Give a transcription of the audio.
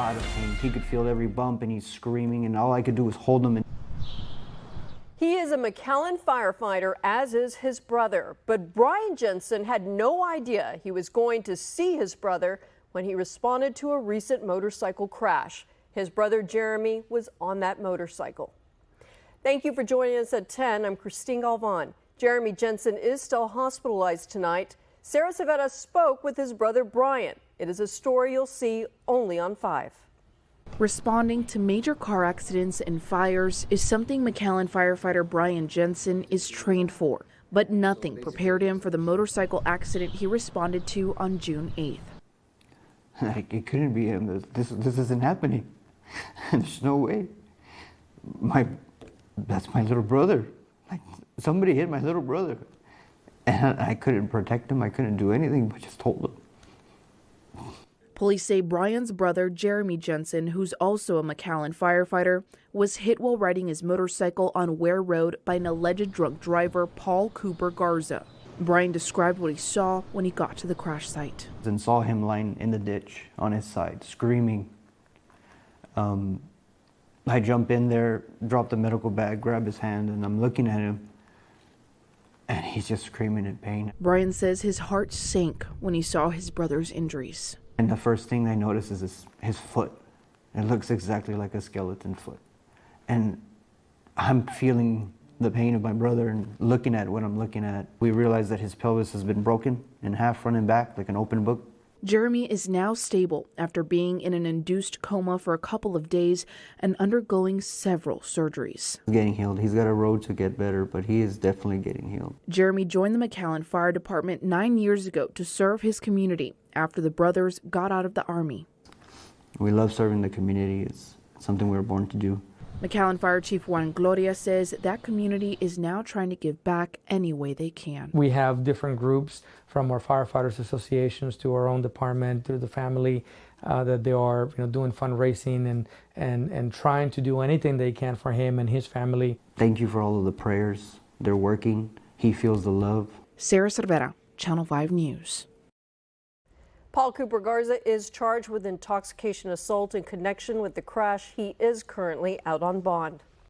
lot of pain. He could feel every bump and he's screaming, and all I could do was hold him. He is a McAllen firefighter, as is his brother. But Brian Jensen had no idea he was going to see his brother when he responded to a recent motorcycle crash. His brother Jeremy was on that motorcycle. Thank you for joining us at 10. I'm Christine Galvan. Jeremy Jensen is still hospitalized tonight. Sarah Savetta spoke with his brother Brian. It is a story you'll see only on 5. Responding to major car accidents and fires is something McAllen firefighter Brian Jensen is trained for, but nothing prepared him for the motorcycle accident he responded to on June 8th. It couldn't be him. This isn't happening. There's no way. That's my little brother. Like, somebody hit my little brother. And I couldn't protect him. I couldn't do anything but just hold him. Police say Brian's brother, Jeremy Jensen, who's also a McAllen firefighter, was hit while riding his motorcycle on Ware Road by an alleged drunk driver, Paul Cooper Garza. Brian described what he saw when he got to the crash site. And saw him lying in the ditch on his side, screaming. I jump in there, drop the medical bag, grab his hand, and I'm looking at him, and he's just screaming in pain. Brian says his heart sank when he saw his brother's injuries. And the first thing I notice is his foot. It looks exactly like a skeleton foot. And I'm feeling the pain of my brother and looking at what I'm looking at. We realize that his pelvis has been broken in half, front and back, like an open book. Jeremy is now stable after being in an induced coma for a couple of days and undergoing several surgeries. He's getting healed. He's got a road to get better, but he is definitely getting healed. Jeremy joined the McAllen Fire Department 9 years ago to serve his community after the brothers got out of the Army. We love serving the community. It's something we were born to do. McAllen Fire Chief Juan Gloria says that community is now trying to give back any way they can. We have different groups, from our firefighters associations to our own department, to the family, that they are doing fundraising and trying to do anything they can for him and his family. Thank you for all of the prayers. They're working. He feels the love. Sarah Cervera, Channel 5 News. Paul Cooper Garza is charged with intoxication assault in connection with the crash. He is currently out on bond.